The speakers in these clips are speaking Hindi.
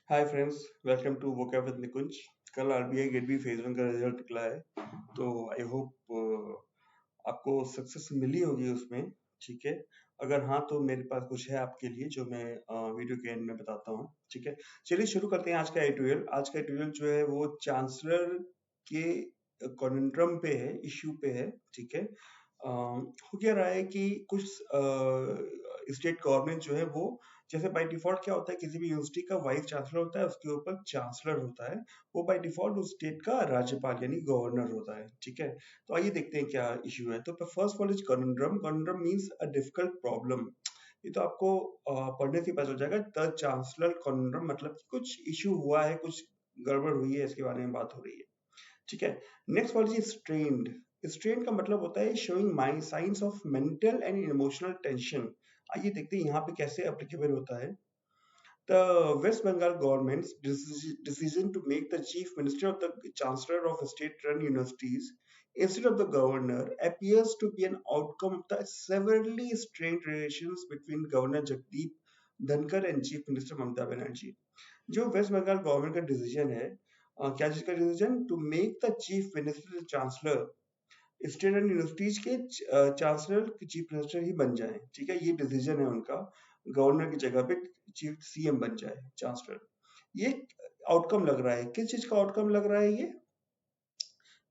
Hi friends, welcome to vocab with Nikunj. कल RBI grade B phase one का रिजल्ट निकला है, तो आई होप आपको सक्सेस मिली होगी उसमें। ठीक है, अगर हाँ तो मेरे पास कुछ है आपके लिए जो मैं वीडियो के एंड में बताता हूँ। ठीक है, चलिए शुरू करते हैं आज का एडिटोरियल। आज का एडिटोरियल जो है वो चांसलर के कॉन्ड्रम पे है, इश्यू पे है। ठीक है, हो क्या रहा है कि कुछ स्टेट गवर्नमेंट जो है वो, जैसे बाय डिफॉल्ट क्या होता है, किसी भी यूनिवर्सिटी का वाइस चांसलर होता है, उसके ऊपर चांसलर होता है। वो बाय डिफॉल्ट उस स्टेट का राज्यपाल यानी गवर्नर होता है। ठीक है, तो आइए देखते हैं क्या इश्यू है। तो first one is conundrum. Conundrum means a difficult problem. ये तो आपको पढ़ने से पता चल जाएगा। द चांसलर कॉन्ड्रम मतलब कि कुछ इश्यू हुआ है, कुछ गड़बड़ हुई है, इसके बारे में बात हो रही है। ठीक है, next word is strained. Strain का मतलब होता है showing my science of mental and emotional tension. आइए देखते हैं यहाँ पे कैसे एप्लीकेबल होता है। The West Bengal government's decision to make the chief minister of the chancellor of state-run universities instead of the governor appears to be an outcome of the severely strained relations between Governor Jagdeep Dhankar and Chief Minister Mamata Banerjee. जो वेस्ट बंगाल गवर्नमेंट का डिसीजन है, क्या चीज का decision, to make the chief minister chancellor state and universities के चांसलर चीफ मिनिस्टर ही बन जाए। ठीक है, ये डिसीजन है उनका, गवर्नर की जगह पे चीफ सीएम बन जाए चांसलर। ये आउटकम लग रहा है, किस चीज का आउटकम लग रहा है ये,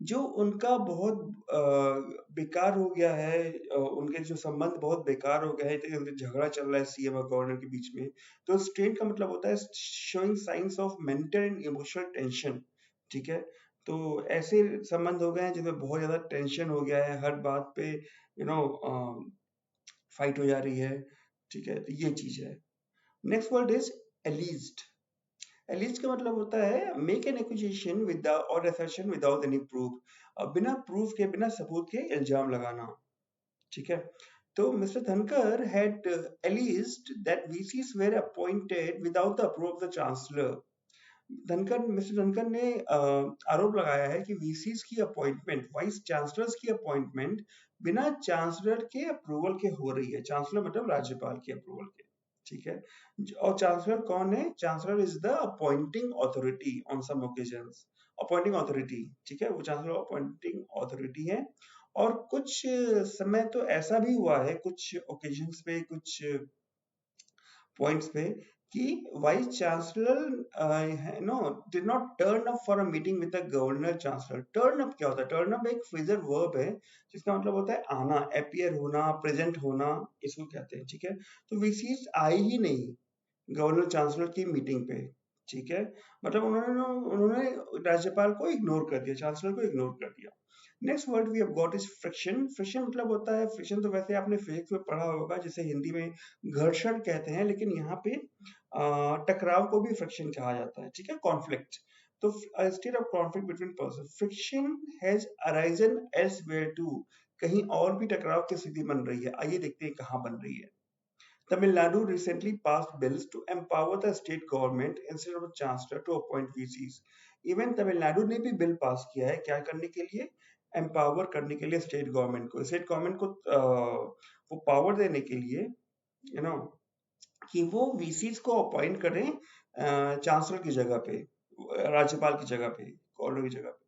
जो उनका बहुत बेकार हो गया है। उनके जो संबंध बहुत बेकार हो गया है, तो उनके झगड़ा चल रहा है सीएम और गवर्नर के बीच में। तो स्ट्रेन का मतलब होता है showing science of mental and emotional tension. ठीक है, तो ऐसे संबंध हो गए हैं जिनमें बहुत ज्यादा टेंशन हो गया है, हर बात पे फाइट हो जा रही है। ठीक है, तो ये चीज है। Next word is alleged. Allege का मतलब होता है मेक एन एक्यूजेशन विद और असर्शन विदाउट एनी प्रूफ। बिना प्रूफ के, बिना सबूत के इल्जाम लगाना। ठीक है, तो mister Dhankhar had alleged that VCs were appointed without the approval of the chancellor. Mister Dhankhar ने आरोप लगाया है कि वीसीस की अपॉइंटमेंट, वाइस चांसलर्स की अपॉइंटमेंट बिना चांसलर के अप्रूवल के हो रही है। चांसलर मतलब राज्यपाल के अप्रूवल के। ठीक है, और चांसलर कौन है? Chancellor is the appointing authority on some occasions. Appointing authority, ठीक है, वो चांसलर अपॉइंटिंग ऑथोरिटी है। और कुछ समय तो ऐसा भी हुआ है, कुछ ओकेजन्स पे, कुछ पॉइंट्स पे, कि vice chancellor no did not turn up for a meeting with the governor chancellor. Turn up क्या होता है? टर्न अप एक फ्रेजल वर्ब है जिसका मतलब होता है आना, अपीयर होना, प्रेजेंट होना, इसको कहते हैं। ठीक है, तो वीसीस आए ही नहीं गवर्नर चांसलर की मीटिंग पे। ठीक है, मतलब उन्होंने उन्होंने राज्यपाल को इग्नोर कर दिया, चांसलर को इग्नोर कर दिया। Next word we have got is friction. Friction मतलब होता है, फ्रिक्शन तो वैसे आपने फिजिक्स में पढ़ा होगा, जिसे हिंदी में घर्षण कहते हैं, लेकिन यहाँ पे टकराव को भी फ्रिक्शन कहा जाता है। ठीक है, कॉन्फ्लिक्ट। तो state of conflict between person. Friction has arisen elsewhere too. कहीं और भी टकराव की स्थिति बन रही है। आइए देखते हैं कहाँ बन रही है। Tamil Nadu recently passed bills to empower the state government instead of a chancellor to appoint VCs. Even Tamil Nadu ने भी बिल पास किया है, क्या करने के लिए? एम्पावर करने के लिए स्टेट गवर्नमेंट को, वो पावर देने के लिए, यू नो, कि वो वीसीज को अपॉइंट करें चांसलर की जगह पे, राज्यपाल की जगह पे, गवर्नर की जगह पे।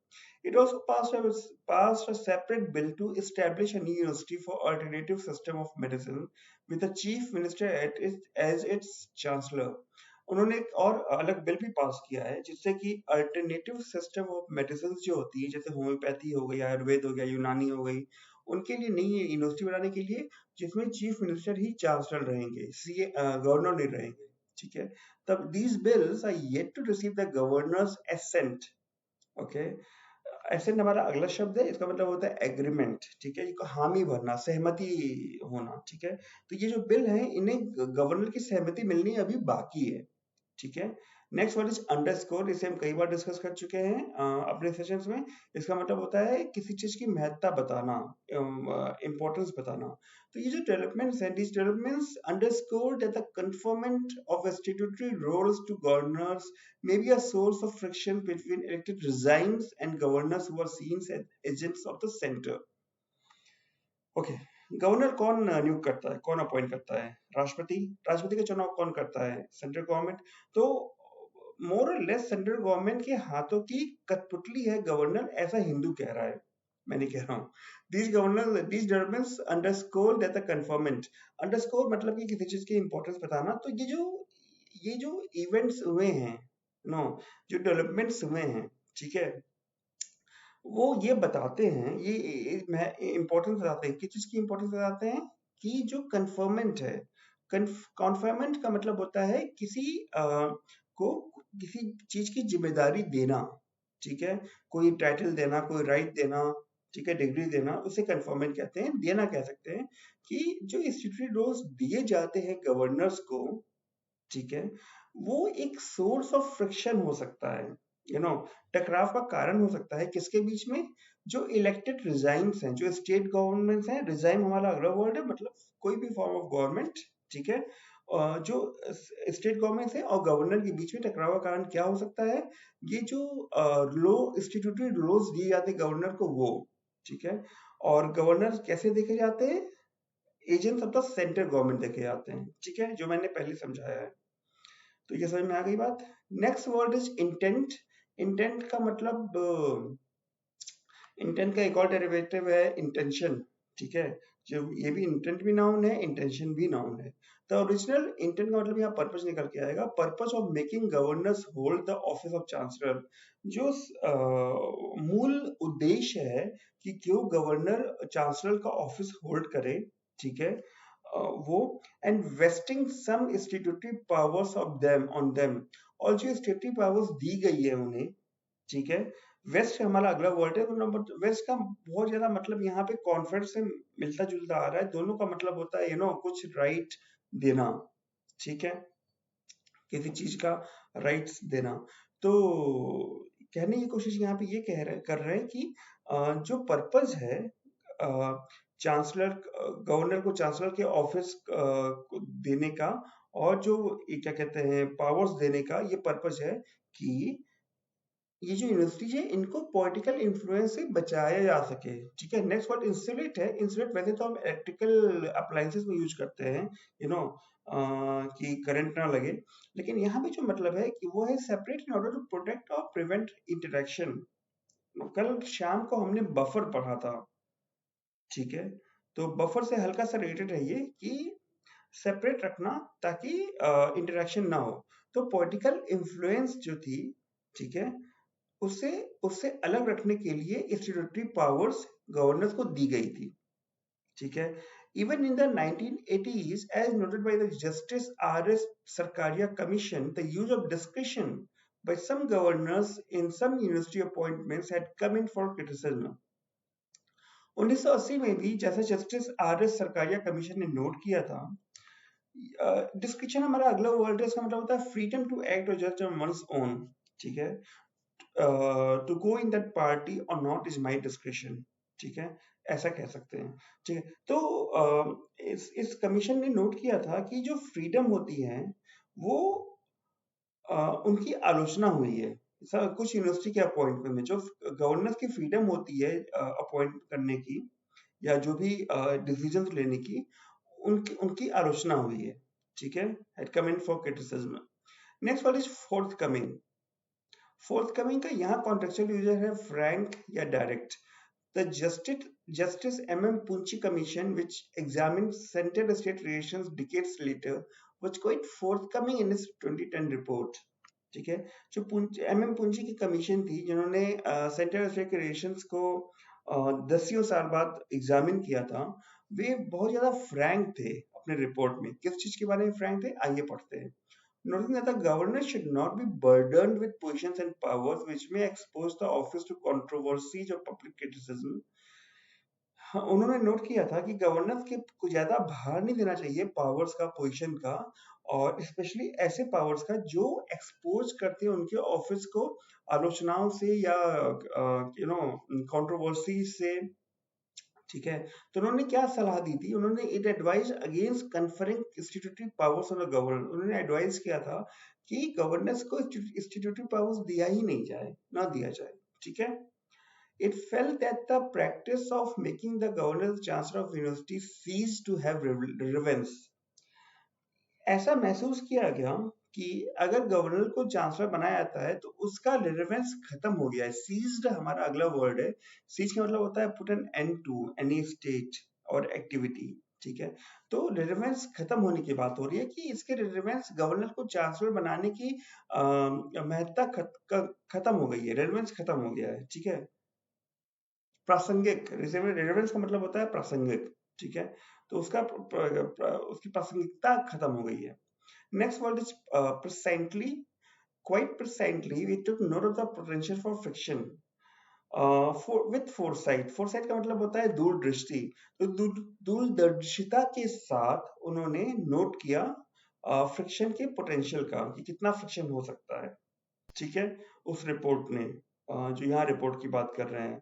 It also passed a separate bill to establish a new university for alternative system of medicine with the chief minister as its chancellor. उन्होंने एक और अलग बिल भी पास किया है जिससे कि अल्टरनेटिव सिस्टम ऑफ मेडिसिन जो होती है, जैसे होम्योपैथी हो गई, आयुर्वेद हो गया, यूनानी हो गई, उनके लिए नई यूनिवर्सिटी बनाने के लिए, जिसमें चीफ मिनिस्टर ही चांसलर रहेंगे, सीए गवर्नर नहीं रहेंगे। ठीक है, तब these bills are yet to receive the governor's assent. Okay, assent हमारा अगला शब्द है, इसका मतलब होता है एग्रीमेंट। ठीक है, इसको हामी भरना, सहमति होना। ठीक है, तो ये जो बिल है इन्हें गवर्नर की सहमति मिलनी अभी बाकी है। ठीक है, नेक्स्ट वर्ड इज अंडरस्कोर। इसे हम कई बार डिस्कस कर चुके हैं अपने सेशंस में। इसका मतलब होता है किसी चीज की महत्ता बताना, इंपॉर्टेंस बताना। तो ये जो डेवलपमेंट्स हैं, these developments underscore that the conferment of statutory roles to governors may be a source of friction between elected regimes and governors who are seen as agents of the center. Okay, governor कौन नियुक्त करता है, कौन अपॉइंट करता है? राष्ट्रपति। राष्ट्रपति का चुनाव कौन करता है? Central government. तो मोर और लेस सेंट्रल गवर्नमेंट के हाथों की कठपुतली है गवर्नर, ऐसा हिंदू कह रहा है, मैं नहीं कह रहा हूँ। these developments underscore that the conformant, underscore मतलब कि किसी चीज की इंपॉर्टेंस बताना। तो ये जो इवेंट्स हुए हैं, नो, जो डेवलपमेंट्स हुए हैं, ठीक है, वो ये बताते हैं, ये इंपॉर्टेंस बताते हैं, किस चीज की इंपॉर्टेंस बताते हैं, कि जो कन्फर्मेंट है, कन्फर्मेंट का मतलब होता है किसी को किसी चीज की जिम्मेदारी देना, ठीक है, कोई टाइटल देना, कोई राइट देना, ठीक है, डिग्री देना, उसे कन्फर्मेंट कहते हैं। देना कह सकते हैं कि जो स्टैट्यूटरी रोल्स दिए जाते हैं गवर्नर्स को, ठीक है, वो एक सोर्स ऑफ फ्रिक्शन हो सकता है, यू नो, टकराव का कारण हो सकता है, किसके बीच में, जो इलेक्टेड रिजाइम्स हैं, जो स्टेट गवर्नमेंट्स हैं, रिजाइम हमारा अगला वर्ड है, मतलब कोई भी फॉर्म ऑफ गवर्नमेंट, ठीक है, जो स्टेट गवर्नमेंट है और गवर्नर के बीच में टकराव का कारण क्या हो सकता है, ये जो लो स्टेट्यूटरी लॉज दिए जाते हैं गवर्नर को, वो, ठीक है, और गवर्नर कैसे देखे जाते हैं, agents of the central government देखे जाते हैं, ठीक है, जो मैंने पहले समझाया है। तो ये समझ में आ गई बात। Next word is intent. Intent का मतलब, इंटेंट का एक और डेरिवेटिव है इंटेंशन, ठीक है, जो ये भी इंटेंट भी नाउन है, इंटेंशन भी नाउन है। तो ओरिजिनल इंटेंट का मतलब यहाँ पर्पस निकल के आएगा, purpose of making governors hold the office of chancellor, जो मूल उद्देश्य है कि क्यों गवर्नर चांसलर का ऑफिस होल्ड करे, ठीक है, वो, and vesting some statutory powers of them on them, और जो स्टैट्यूटरी पावर्स दी गई है उन्हें, ठीक है, वेस्ट हमारा अगला वर्ड है। तो नंबर वेस्ट का बहुत ज्यादा मतलब यहाँ पे कॉन्फ्रेंस से मिलता जुलता आ रहा है, दोनों का मतलब होता है कुछ राइट देना, ठीक है, किसी चीज का राइट्स देना। तो कहने की कोशिश यहाँ पे ये कर रहे हैं कि जो पर्पस है चांसलर, गवर्नर को चांसलर के ऑफिस को देने का, और जो ये क्या कहते हैं पावर्स देने का, ये पर्पस है कि ये जो यूनिवर्सिटीज है इनको पॉलिटिकल इन्फ्लुएंस से बचाया जा सके, ठीक है। नेक्स्ट वर्ड इंसुलेट है। इंसुलेट वैसे तो हम इलेक्ट्रिकल अप्लायंसेस में यूज करते हैं, यू नो, कि करंट ना लगे, लेकिन यहाँ पे जो मतलब है कि वो है separate in order to protect और प्रिवेंट इंटरेक्शन। कल शाम को हमने बफर पढ़ा था, ठीक है, तो बफर से हल्का सा रिलेटेड है ये, कि सेपरेट रखना ताकि इंटरेक्शन ना हो। तो पॉलिटिकल इन्फ्लुएंस जो थी, ठीक है, उससे उससे अलग रखने के लिए स्टैट्यूटरी पावर्स गवर्नर्स को दी गई थी, ठीक है। Even in the 1980s, as noted by the Justice R.S. Sarkaria Commission, the use of discretion by some governors in some university appointments had come in for criticism. 1980 में भी, जैसे justice R S Sarkaria commission ने नोट किया था, डिस्क्रिप्शन हमारा अगला वर्ड है, इसका मतलब होता है फ्रीडम टू एक्ट और जस्ट ऑन वंस ओन, ठीक है, to go in that party और नॉट इज माय डिस्क्रिप्शन, ठीक है, ऐसा कह सकते हैं, ठीक है। तो इस कमीशन ने नोट किया था कि जो फ्रीडम होती है वो उनकी आलोचना हुई है। कुछ यूनिवर्सिटी के अपॉइंटमेंट में जो गवर्नर्स की फ्रीडम होती है अपॉइंट करने की या जो भी डिसीजन लेने की, उनकी उनकी आलोचना हुई है, ठीक है, had come in for criticism. Next word is fourth coming. Fourth coming का यहाँ कॉन्टेक्चुअल यूजर है फ्रैंक या direct. The Justice M.M. Punchi Commission, which examined central state relations decades later, was quite forthcoming in its 2010 report. ठीक है, जो एम एम पुंची की कमीशन थी जिन्होंने सेंट्रल स्टेट के रिलेशंस को दसियों साल बाद एग्जामिन किया था, वे बहुत ज्यादा फ्रैंक थे अपने रिपोर्ट में। किस चीज के बारे में फ्रैंक थे, आइए पढ़ते हैं। Noting that the governor should not be burdened with positions and powers which may expose the office to controversies or public criticism. हाँ, उन्होंने नोट किया था कि गवर्नर के को ज्यादा भार नहीं देना चाहिए पावर्स का, पोजीशन का, और स्पेशली ऐसे पावर्स का जो एक्सपोज करते हैं उनके ऑफिस को आलोचनाओं से या कंट्रोवर्सी से, ठीक है। तो उन्होंने क्या सलाह दी थी, उन्होंने it advise against conferring statutory powers on the governor. उन्होंने एडवाइस किया था कि गवर्नर्स को स्टैट्यूटरी पावर्स दिया ही नहीं जाए, ना दिया जाए, ठीक है। It felt that the practice of making the governor the chancellor of university ceased to have relevance. ऐसा महसूस किया गया कि अगर गवर्नर को चांसलर बनाया जाता है तो उसका रिलेवेंस खत्म हो गया है। सीज्ड हमारा अगला वर्ड है। सीज का मतलब होता है put an end to any state और एक्टिविटी, ठीक है। तो रिलेवेंस खत्म होने की बात हो रही है कि इसके रिलेवेंस गवर्नर को चांसलर बनाने की महत्ता खत्म हो गई है, रिलेवेंस खत्म हो गया है, ठीक है। प्रासंगिक, रिलेवेंस का मतलब होता है प्रासंगिक, ठीक है। तो उसकी प्रासंगिकता खत्म हो गई है। Next word is presently. Quite presently, we took note of the potential for friction. With foresight. Foresight का मतलब होता है दूरदृष्टि। तो दूरदर्शिता के साथ उन्होंने नोट किया फ्रिक्शन के पोटेंशियल का, कि कितना फ्रिक्शन हो सकता है, ठीक है। उस रिपोर्ट ने जो यहाँ रिपोर्ट की बात कर रहे हैं,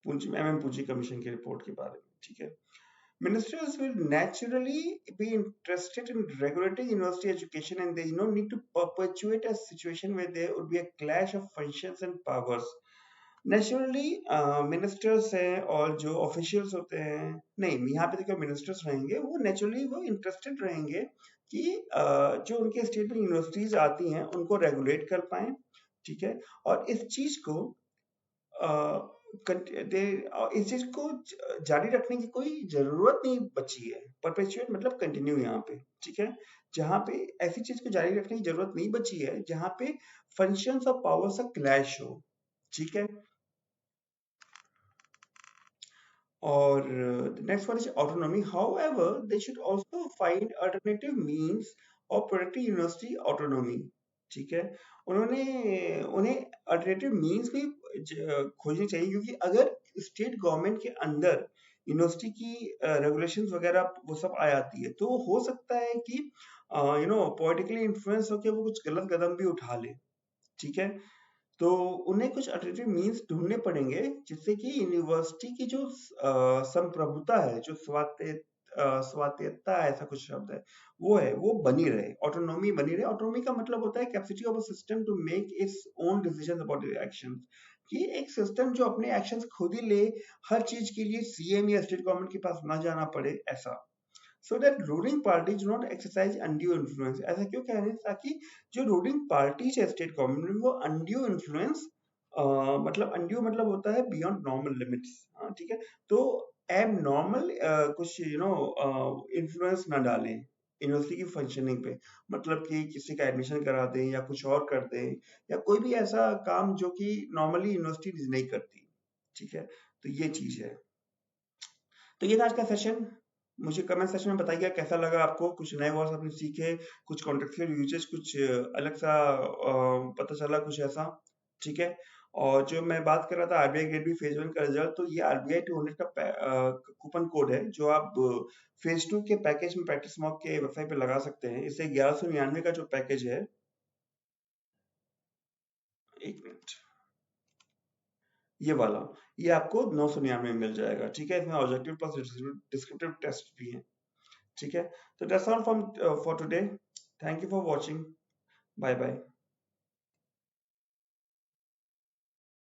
पूंजी कमीशन की रिपोर्ट के बारे में, ठीक है। Ministers will naturally be interested in regulating university education, and they need to perpetuate a situation where there would be a clash of functions and powers. Naturally ministers हैं और जो ऑफिशियल्स होते हैं, नहीं यहाँ पे देखो मिनिस्टर्स रहेंगे, वो नेचुरली वो इंटरेस्टेड रहेंगे कि जो उनके स्टेट में यूनिवर्सिटीज आती हैं उनको रेगुलेट कर पाए, ठीक है। और इस चीज को इस चीज को जारी रखने की कोई जरूरत नहीं बची है। परपेचुएट मतलब कंटिन्यू यहाँ पे, ठीक है। जहाँ पे ऐसी चीज को जारी रखने की जरूरत नहीं बची है जहाँ पे फंक्शंस और पावर्स का क्लैश हो, ठीक है। और next one is autonomy. However they should also find alternative means of protecting university autonomy, ठीक है। उन्होंने उन्हें अल्टरनेटिव मींस भी खोजनी चाहिए, क्योंकि अगर स्टेट गवर्नमेंट के अंदर यूनिवर्सिटी की रेगुलेशंस वगैरह वो सब आ जाती है, तो हो सकता है कि पॉलिटिकली इन्फ्लुएंस होकर वो कुछ गलत कदम भी उठा ले, ठीक है। तो उन्हें कुछ अल्टरनेटिव मीन्स ढूंढने पड़ेंगे जिससे कि यूनिवर्सिटी की जो संप्रभुता है, जो स्वायत्तता ऐसा कुछ शब्द है, वो बनी रहे, ऑटोनॉमी बनी रहे। ऑटोनॉमी का मतलब होता है capacity of a system to make its own decision about action, कि एक सिस्टम जो अपने एक्शंस खुद ही ले, हर चीज के लिए सीएम या स्टेट गवर्नमेंट के पास ना जाना पड़े, ऐसा। So that ruling party do not exercise undue influence. ऐसा क्यों कह रहे हैं? ताकि जो रूलिंग पार्टीज है स्टेट गवर्नमेंट में, वो अनड्यू इन्फ्लुएंस, मतलब अनड्यू मतलब होता है बियॉन्ड नॉर्मल लिमिट्स, ठीक है। तो एब नॉर्मल कुछ इन्फ्लुएंस ना डालें यूनिवर्सिटी की फंक्शनिंग पे, मतलब कि किसी का एडमिशन करा दें या कुछ और कर दें, या कोई भी ऐसा काम जो कि नॉर्मली यूनिवर्सिटी नहीं करती, ठीक है। तो ये चीज है। तो ये था आज का सेशन। मुझे कमेंट सेक्शन में बताइए कैसा लगा आपको, कुछ नए वर्ड्स आपने सीखे, कुछ कॉन्टेक्चुअल यूजेस, कुछ अलग सा पता चला, कुछ ऐसा, ठीक है। और जो मैं बात कर रहा था आरबीआई ग्रेड बी फेज 1 का रिजल्ट, तो ये आरबीआई 200 का कूपन कोड है जो आप फेज 2 के पैकेज में प्रैक्टिस मॉक के वेबसाइट पे लगा सकते हैं। इसे 1199 का जो पैकेज है, एक मिनट, ये वाला, ये आपको 999 में मिल जाएगा, ठीक है। इसमें ऑब्जेक्टिव प्लस डिस्क्रिप्टिव टेस्ट भी है, ठीक है। तो that's all from for today. Thank you for watching. Bye bye.